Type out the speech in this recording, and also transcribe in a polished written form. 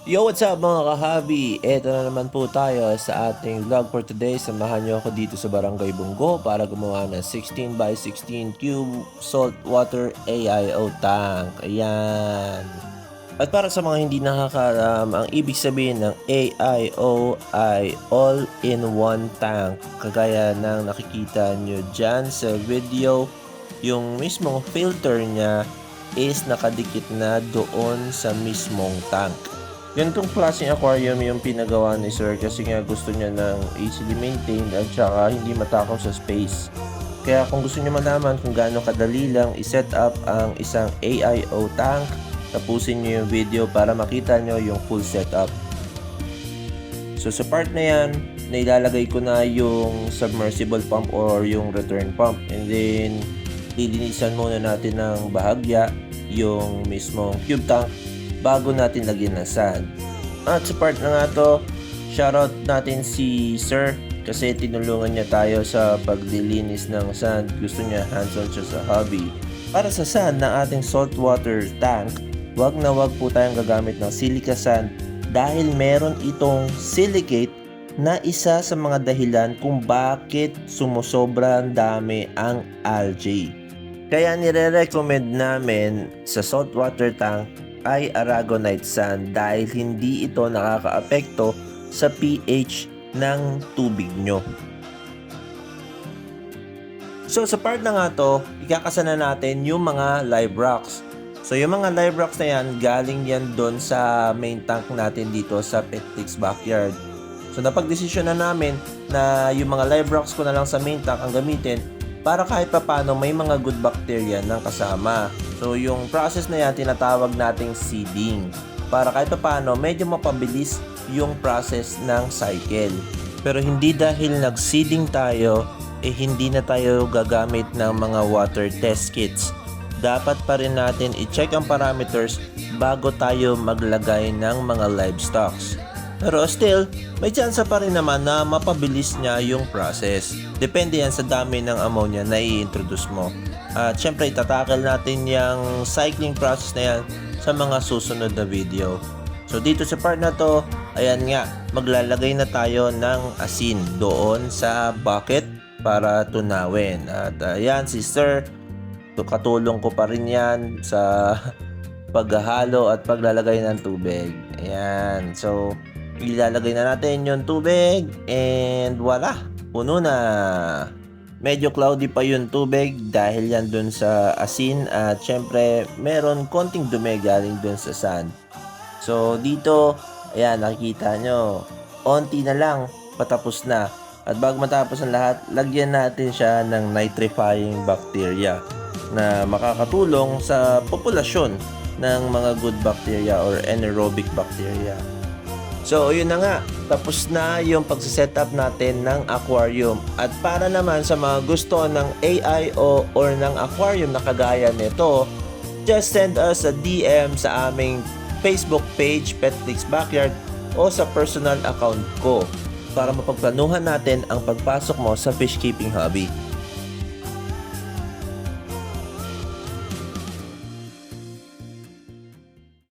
Yo, what's up mga ka-hobby? Eto na naman po tayo sa ating vlog for today. Samahan nyo ako dito sa Barangay Bunggo para gumawa ng 16 by 16 cube saltwater AIO tank. Ayan. At para sa mga hindi nakakaalam, ang ibig sabihin ng AIO ay all-in-one tank. Kagaya ng nakikita nyo dyan sa video, yung mismong filter niya is nakadikit na doon sa mismong tank. Ganitong klaseng aquarium yung pinagawa ni Sir kasi nga gusto niya ng easily maintained at saka hindi matakaw sa space. Kaya kung gusto niyo malaman kung gaano kadali lang i-set up ang isang AIO tank, tapusin niyo yung video para makita niyo yung full setup. So sa part na yan, nailalagay ko na yung submersible pump or yung return pump, and then lilinisan muna natin ng bahagya yung mismong cube tank bago natin lagyan ng sand. At sa part na nga to, shoutout natin si Sir kasi tinulungan niya tayo sa paglilinis ng sand. Gusto niya hands-on siya sa hobby. Para sa sand ng ating saltwater tank, wag na wag po tayong gagamit ng silica sand dahil meron itong silicate na isa sa mga dahilan kung bakit sumusobra ang dami ang algae. Kaya nire-recommend namin sa saltwater tank ay aragonite sand dahil hindi ito nakakaapekto sa pH ng tubig nyo. So sa part na nga to, ikakasana natin yung mga live rocks. So yung mga live rocks na yan, galing yan doon sa main tank natin dito sa Petflix Backyard. So napag-desisyon na namin na yung mga live rocks ko na lang sa main tank ang gamitin para kahit papano may mga good bacteria ng kasama. So yung process na yan tinatawag nating seeding para kahit papano medyo mapabilis yung process ng cycle. Pero hindi dahil nag-seeding tayo hindi na tayo gagamit ng mga water test kits. Dapat pa rin natin i-check ang parameters bago tayo maglagay ng mga livestocks. Pero still, may chance pa rin naman na mapabilis niya yung process. Depende yan sa dami ng ammonia na i-introduce mo. At syempre, itatakal natin yung cycling process na yan sa mga susunod na video. So dito sa part na to, ayan nga, maglalagay na tayo ng asin doon sa bucket para tunawin. At ayan, si Sir, katulong ko pa rin yan sa paghahalo at paglalagay ng tubig. Ayan, so ilalagay na natin yung tubig and wala, puno na. Medyo cloudy pa yung tubig dahil yan dun sa asin at syempre meron konting dumi galing dun sa sand. So dito, ayan, nakikita nyo, onti na lang, patapos na. At bago matapos ang lahat, lagyan natin siya ng nitrifying bacteria na makakatulong sa populasyon ng mga good bacteria or anaerobic bacteria. So yun na nga, tapos na yung pagsisetup natin ng aquarium. At para naman sa mga gusto ng AIO or ng aquarium na kagaya nito, just send us a DM sa aming Facebook page, Petflix Backyard, o sa personal account ko para mapagplanuhan natin ang pagpasok mo sa fish keeping hobby.